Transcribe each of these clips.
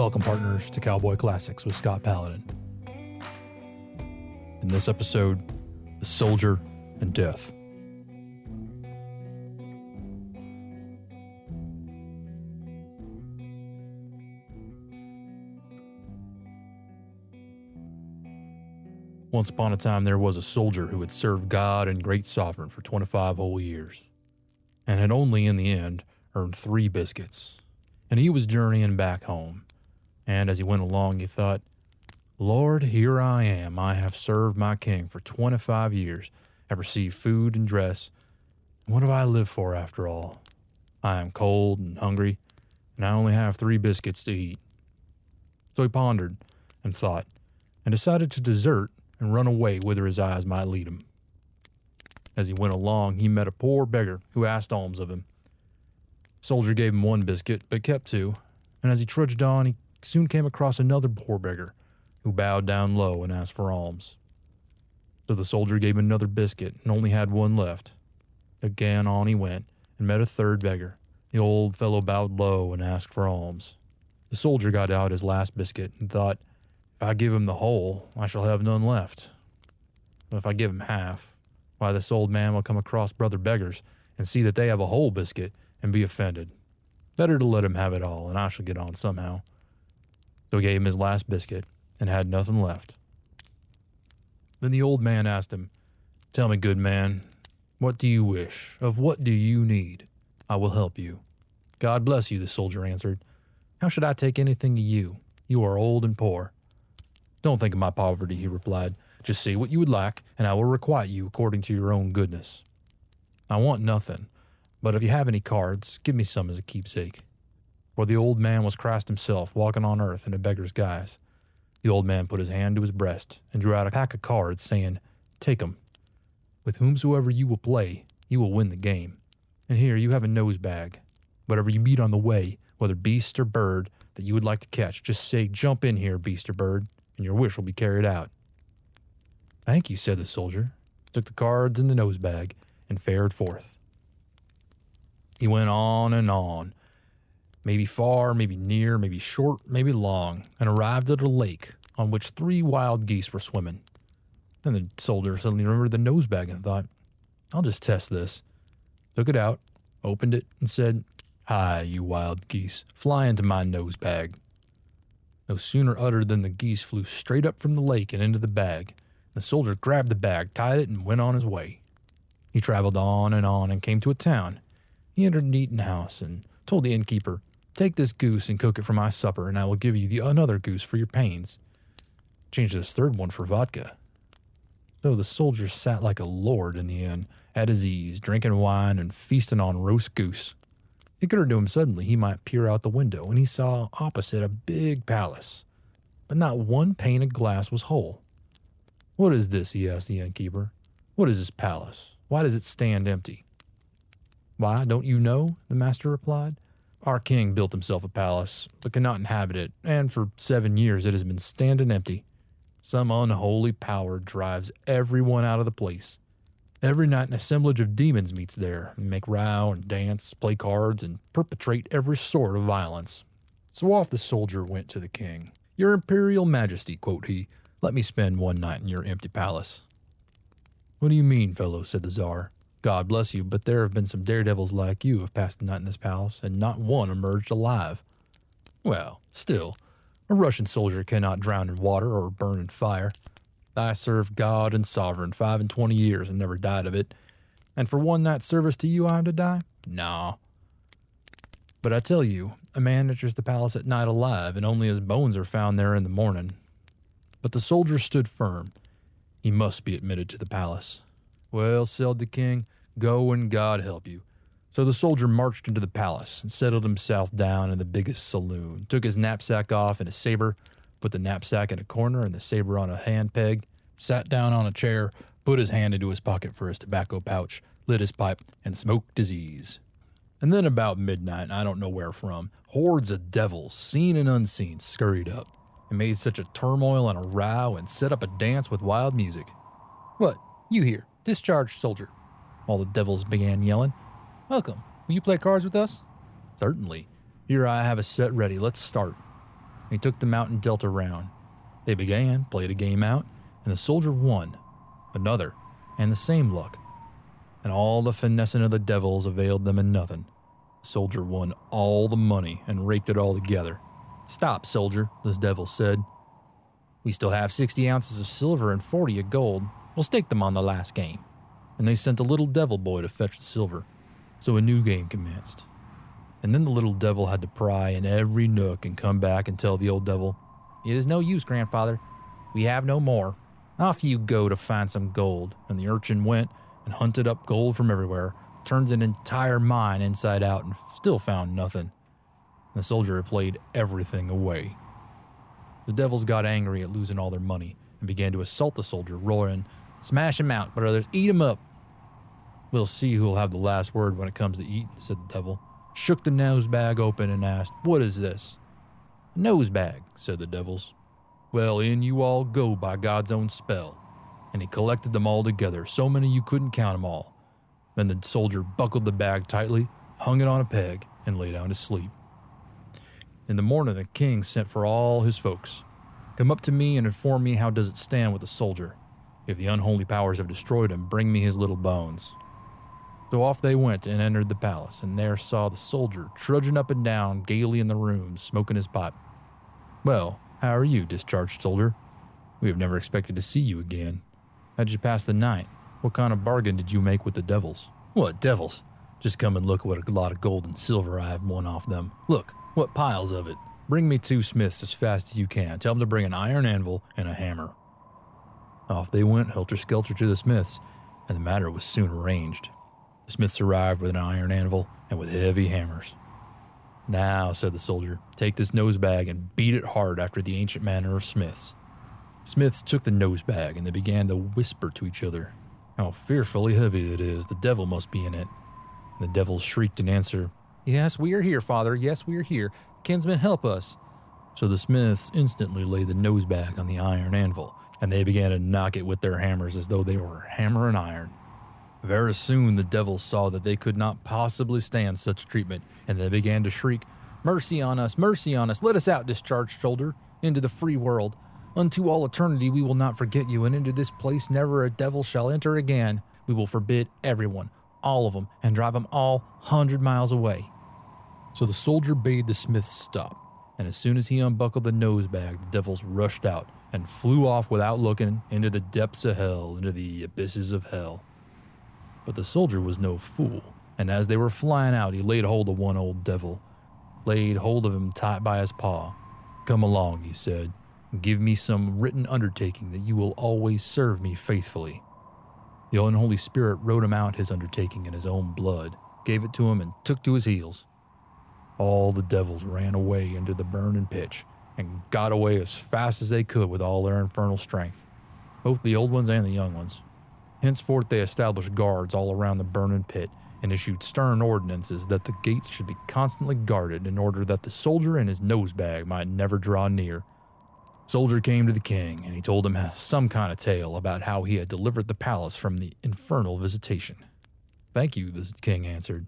Welcome, partners, to Cowboy Classics with Scott Paladin. In this episode, The Soldier and Death. Once upon a time, there was a soldier who had served God and Great Sovereign for 25 whole years, and had only in the end earned 3 biscuits. And he was journeying back home. And as he went along, he thought, Lord, here I am. I have served my king for 25 years, have received food and dress. What do I live for after all? I am cold and hungry, and I only have 3 biscuits to eat. So he pondered and thought, and decided to desert and run away whither his eyes might lead him. As he went along, he met a poor beggar who asked alms of him. The soldier gave him 1 biscuit, but kept 2, and as he trudged on, he soon came across another poor beggar who bowed down low and asked for alms. So the soldier gave him another biscuit and only had 1 left. Again on he went and met a third beggar. The old fellow bowed low and asked for alms. The soldier got out his last biscuit and thought, if I give him the whole, I shall have none left. But if I give him half, why, this old man will come across brother beggars and see that they have a whole biscuit and be offended. Better to let him have it all, and I shall get on somehow. So he gave him his last biscuit and had nothing left. Then the old man asked him, Tell me, good man, what do you wish? Of what do you need? I will help you. God bless you, the soldier answered. How should I take anything to you? You are old and poor. Don't think of my poverty, he replied. Just say what you would like, and I will requite you according to your own goodness. I want nothing, but if you have any cards, give me some as a keepsake. For the old man was Christ himself, walking on earth in a beggar's guise. The old man put his hand to his breast and drew out a pack of cards, saying, Take 'em. With whomsoever you will play, you will win the game. And here you have a nose bag. Whatever you meet on the way, whether beast or bird that you would like to catch, just say, Jump in here, beast or bird, and your wish will be carried out. Thank you, said the soldier, took the cards in the nose bag, and fared forth. He went on, maybe far, maybe near, maybe short, maybe long, and arrived at a lake on which 3 wild geese were swimming. Then the soldier suddenly remembered the nose bag and thought, I'll just test this. Took it out, opened it, and said, Hi, you wild geese, fly into my nose bag. No sooner uttered than the geese flew straight up from the lake and into the bag. The soldier grabbed the bag, tied it, and went on his way. He traveled on and came to a town. He entered an eating house and told the innkeeper, Take this goose and cook it for my supper, and I will give you another goose for your pains. Change this third one for vodka. So the soldier sat like a lord in the inn, at his ease, drinking wine and feasting on roast goose. It occurred to him suddenly he might peer out the window, and he saw opposite a big palace, but not 1 pane of glass was whole. What is this? He asked the innkeeper. What is this palace? Why does it stand empty? Why, don't you know? The master replied. Our king built himself a palace, but cannot inhabit it, and for 7 years it has been standing empty. Some unholy power drives everyone out of the place. Every night an assemblage of demons meets there, and make row and dance, play cards, and perpetrate every sort of violence. So off the soldier went to the king. Your imperial majesty, quote he, let me spend 1 night in your empty palace. What do you mean, fellow, said the Tsar. God bless you, but there have been some daredevils like you have passed the night in this palace, and not one emerged alive. Well, still, a Russian soldier cannot drown in water or burn in fire. I served God and Sovereign 25 years and never died of it, and for 1 night's service to you I am to die? Nah. But I tell you, a man enters the palace at night alive, and only his bones are found there in the morning. But the soldier stood firm. He must be admitted to the palace. Well, said the king, go and God help you. So the soldier marched into the palace and settled himself down in the biggest saloon, took his knapsack off and his saber, put the knapsack in a corner and the saber on a hand peg, sat down on a chair, put his hand into his pocket for his tobacco pouch, lit his pipe, and smoked his ease. And then about midnight, I don't know where from, hordes of devils, seen and unseen, scurried up and made such a turmoil and a row and set up a dance with wild music. What, you here? Discharged soldier. All the devils began yelling. Welcome. Will you play cards with us? Certainly. Here I have a set ready. Let's start. He took them out and dealt a round. They played a game out, and the soldier won. Another, and the same luck. And all the finessing of the devils availed them in nothing. The soldier won all the money and raked it all together. "Stop, soldier," this devil said. "We still have 60 ounces of silver and 40 of gold. We'll stake them on the last game." And they sent a little devil boy to fetch the silver. So a new game commenced. And then the little devil had to pry in every nook and come back and tell the old devil, "It is no use, grandfather. We have no more. Off you go to find some gold." And the urchin went and hunted up gold from everywhere, turned an entire mine inside out, and still found nothing. The soldier had played everything away. The devils got angry at losing all their money and began to assault the soldier, roaring, "Smash him out, brothers, eat him up." "We'll see who'll have the last word when it comes to eating," said the devil, shook the nose bag open and asked, "What is this?" "A nose bag," said the devils. "Well, in you all go by God's own spell." And he collected them all together, so many you couldn't count them all. Then the soldier buckled the bag tightly, hung it on a peg, and lay down to sleep. In the morning the king sent for all his folks. "Come up to me and inform me how does it stand with the soldier. If the unholy powers have destroyed him, bring me his little bones." So off they went and entered the palace, and there saw the soldier trudging up and down gaily in the rooms, smoking his pipe. "Well, how are you, discharged soldier? We have never expected to see you again. How'd you pass the night? What kind of bargain did you make with the devils?" "What devils? Just come and look what a lot of gold and silver I have won off them. Look, what piles of it. Bring me 2 smiths as fast as you can. Tell them to bring an iron anvil and a hammer." Off they went helter-skelter to the smiths, and the matter was soon arranged. The smiths arrived with an iron anvil and with heavy hammers. "Now," said the soldier, "take this nose bag and beat it hard after the ancient manner of smiths." Smiths took the nose bag, and they began to whisper to each other, "How fearfully heavy it is, the devil must be in it." And the devils shrieked in answer, "Yes, we are here, father, yes, we are here. Kinsman, help us." So the smiths instantly laid the nose bag on the iron anvil, and they began to knock it with their hammers as though they were hammering iron. Very soon the devils saw that they could not possibly stand such treatment, and they began to shriek, mercy on us, let us out, discharged soldier, into the free world. Unto all eternity we will not forget you, and into this place never a devil shall enter again. We will forbid everyone, all of them, and drive them all 100 miles away." So the soldier bade the smiths stop, and as soon as he unbuckled the nose bag, the devils rushed out and flew off without looking into the depths of hell, into the abysses of hell. But the soldier was no fool, and as they were flying out, he laid hold of one old devil, laid hold of him tight by his paw. "Come along," he said, "and give me some written undertaking that you will always serve me faithfully." The unholy spirit wrote him out his undertaking in his own blood, gave it to him, and took to his heels. All the devils ran away into the burning pitch, and got away as fast as they could with all their infernal strength, both the old ones and the young ones. Henceforth they established guards all around the burning pit, and issued stern ordinances that the gates should be constantly guarded in order that the soldier and his nose bag might never draw near. Soldier came to the king, and he told him some kind of tale about how he had delivered the palace from the infernal visitation. "Thank you," the king answered.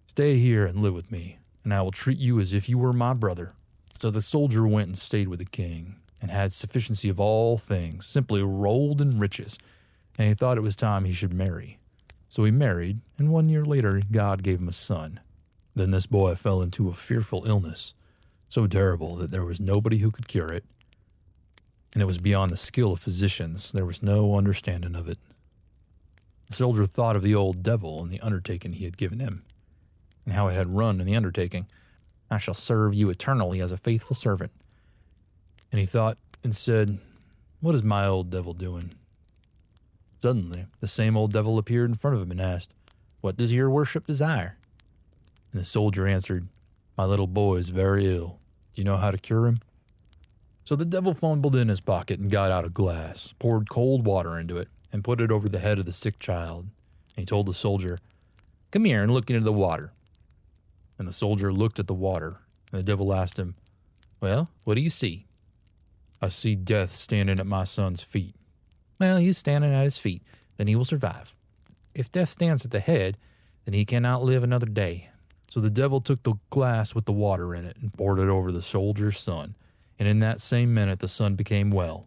"Stay here and live with me, and I will treat you as if you were my brother." So the soldier went and stayed with the king, and had sufficiency of all things, simply rolled in riches, and he thought it was time he should marry. So he married, and 1 year later God gave him a son. Then this boy fell into a fearful illness, so terrible that there was nobody who could cure it, and it was beyond the skill of physicians. There was no understanding of it. The soldier thought of the old devil and the undertaking he had given him, and how it had run in the undertaking, "I shall serve you eternally as a faithful servant." And he thought and said, "What is my old devil doing?" Suddenly, the same old devil appeared in front of him and asked, "What does your worship desire?" And the soldier answered, "My little boy is very ill. Do you know how to cure him?" So the devil fumbled in his pocket and got out a glass, poured cold water into it, and put it over the head of the sick child. And he told the soldier, "Come here and look into the water." And the soldier looked at the water, and the devil asked him, "Well, what do you see?" "I see death standing at my son's feet." "Well, he is standing at his feet, then he will survive. If death stands at the head, then he cannot live another day." So the devil took the glass with the water in it and poured it over the soldier's son, and in that same minute the son became well.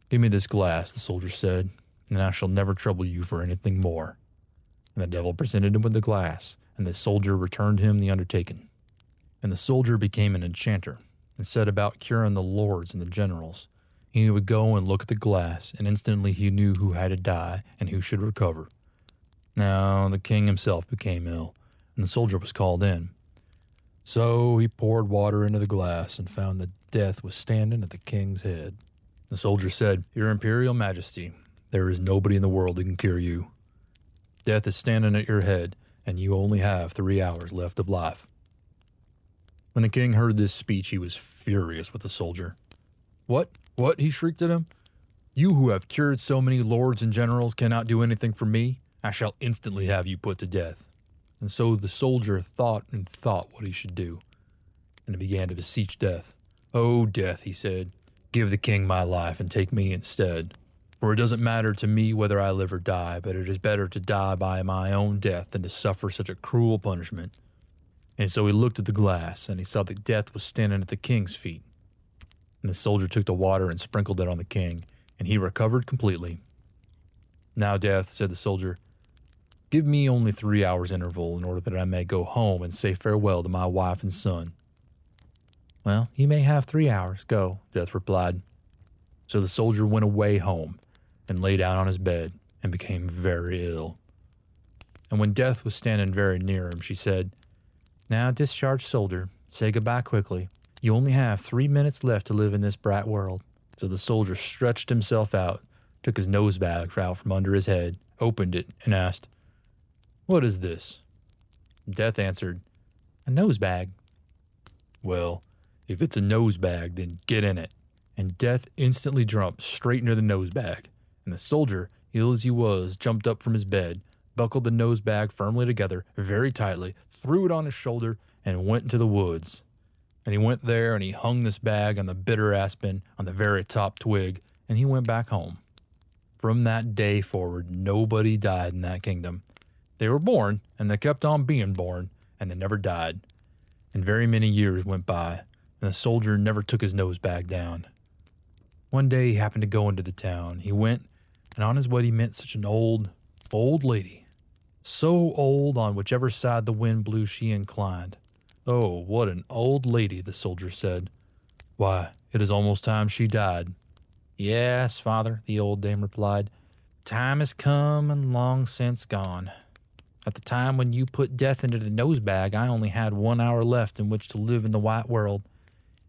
"Give me this glass," the soldier said, "and I shall never trouble you for anything more." And the devil presented him with the glass, and the soldier returned him the undertaking. And the soldier became an enchanter, and set about curing the lords and the generals. He would go and look at the glass, and instantly he knew who had to die and who should recover. Now the king himself became ill, and the soldier was called in. So he poured water into the glass and found that death was standing at the king's head. The soldier said, "Your Imperial Majesty, there is nobody in the world who can cure you. Death is standing at your head, and you only have 3 hours left of life." When the king heard this speech, he was furious with the soldier. What? He shrieked at him. "You who have cured so many lords and generals cannot do anything for me? I shall instantly have you put to death." And so the soldier thought what he should do, and he began to beseech death. "Oh, death," he said, "give the king my life and take me instead. For it doesn't matter to me whether I live or die, but it is better to die by my own death than to suffer such a cruel punishment." And so he looked at the glass, and he saw that death was standing at the king's feet. And the soldier took the water and sprinkled it on the king, and he recovered completely. "Now, death," said the soldier, "give me only 3 hours interval in order that I may go home and say farewell to my wife and son." "Well, you may have 3 hours. Go," death replied. So the soldier went away home and lay down on his bed and became very ill. And when death was standing very near him, she said, "Now, discharged soldier, say goodbye quickly. You only have 3 minutes left to live in this bright world." So the soldier stretched himself out, took his nose bag out from under his head, opened it, and asked, "What is this?" Death answered, "A nose bag." "Well, if it's a nose bag, then get in it." And death instantly jumped straight into the nose bag. And the soldier, ill as he was, jumped up from his bed, buckled the nose bag firmly together, very tightly, threw it on his shoulder, and went into the woods. And he went there, and he hung this bag on the bitter aspen on the very top twig, and he went back home. From that day forward, nobody died in that kingdom. They were born, and they kept on being born, and they never died. And very many years went by, and the soldier never took his nose bag down. One day he happened to go into the town. He went, and on his way he met such an old lady. So old, on whichever side the wind blew she inclined. "Oh, what an old lady," the soldier said. "Why, it is almost time she died." "Yes, father," the old dame replied. "Time has come and long since gone. At the time when you put death into the nose bag, I only had 1 hour left in which to live in the white world,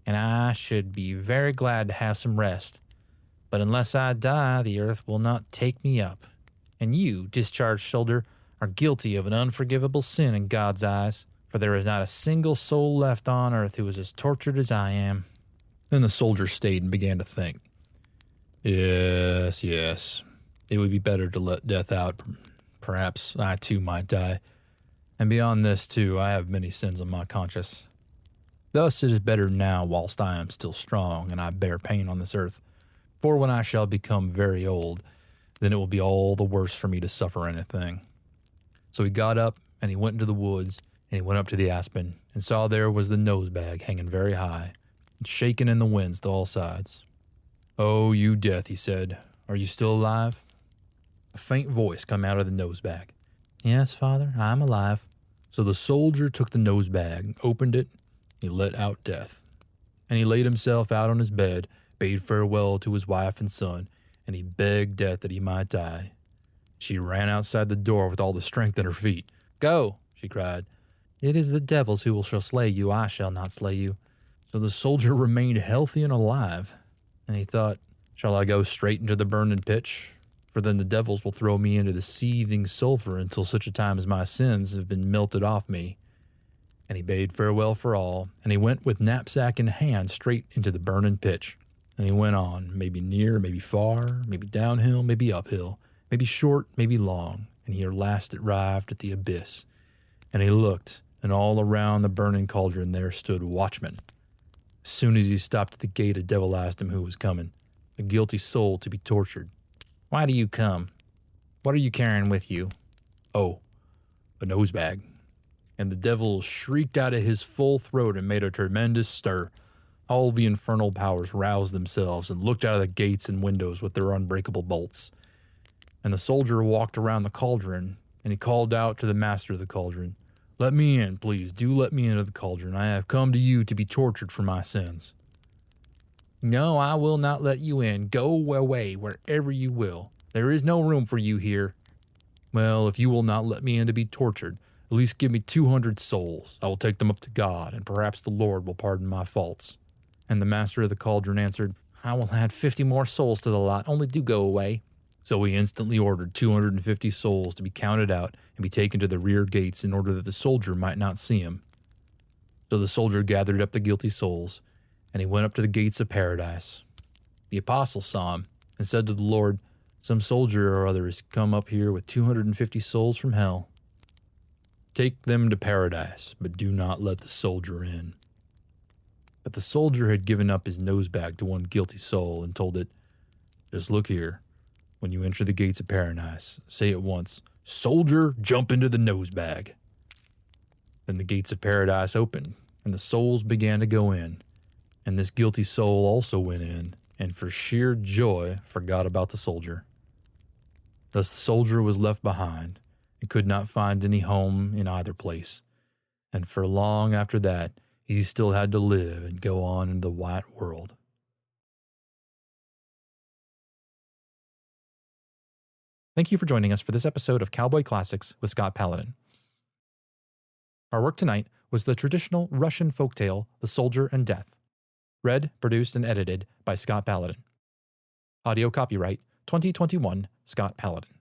and I should be very glad to have some rest. But unless I die, the earth will not take me up. And you, discharged soldier, are guilty of an unforgivable sin in God's eyes, for there is not a single soul left on earth who is as tortured as I am." Then the soldier stayed and began to think. Yes. It would be better to let death out. Perhaps I too might die. And beyond this too, I have many sins on my conscience. Thus it is better now whilst I am still strong and I bear pain on this earth. For when I shall become very old, then it will be all the worse for me to suffer anything. So he got up and he went into the woods, and he went up to the aspen and saw there was the nose bag hanging very high and shaking in the winds to all sides. "Oh, you death," he said, "are you still alive?" A faint voice came out of the nose bag. "Yes, father, I am alive." So the soldier took the nose bag, opened it, he let out death. And he laid himself out on his bed, bade farewell to his wife and son, and he begged death that he might die. She ran outside the door with all the strength in her feet. "Go," she cried. "It is the devils who shall slay you. I shall not slay you." So the soldier remained healthy and alive, and he thought, "Shall I go straight into the burning pitch? For then the devils will throw me into the seething sulfur until such a time as my sins have been melted off me." And he bade farewell for all, and he went with knapsack in hand straight into the burning pitch. And he went on, maybe near, maybe far, maybe downhill, maybe uphill, maybe short, maybe long, and he at last arrived at the abyss. And he looked, and all around the burning cauldron there stood watchmen. As soon as he stopped at the gate, a devil asked him who was coming, a guilty soul to be tortured. "Why do you come? What are you carrying with you?" "Oh, a nose bag." And the devil shrieked out of his full throat and made a tremendous stir. All the infernal powers roused themselves and looked out of the gates and windows with their unbreakable bolts. And the soldier walked around the cauldron, and he called out to the master of the cauldron, "Let me in, please. Do let me into the cauldron. I have come to you to be tortured for my sins." "No, I will not let you in. Go away wherever you will. There is no room for you here." "Well, if you will not let me in to be tortured, at least give me 200 souls. I will take them up to God, and perhaps the Lord will pardon my faults." And the master of the cauldron answered, "I will add 50 more souls to the lot. Only do go away." So he instantly ordered 250 souls to be counted out and be taken to the rear gates in order that the soldier might not see him. So the soldier gathered up the guilty souls, and he went up to the gates of paradise. The apostles saw him and said to the Lord, "Some soldier or other has come up here with 250 souls from hell. Take them to paradise, but do not let the soldier in." But the soldier had given up his nosebag to one guilty soul and told it, "Just look here. When you enter the gates of paradise, say at once, 'Soldier, jump into the nosebag.'" Then the gates of paradise opened, and the souls began to go in. And this guilty soul also went in, and for sheer joy forgot about the soldier. Thus the soldier was left behind, and could not find any home in either place. And for long after that, he still had to live and go on in the white world. Thank you for joining us for this episode of Cowboy Classics with Scott Paladin. Our work tonight was the traditional Russian folktale, The Soldier and Death. Read, produced, and edited by Scott Paladin. Audio copyright 2021 Scott Paladin.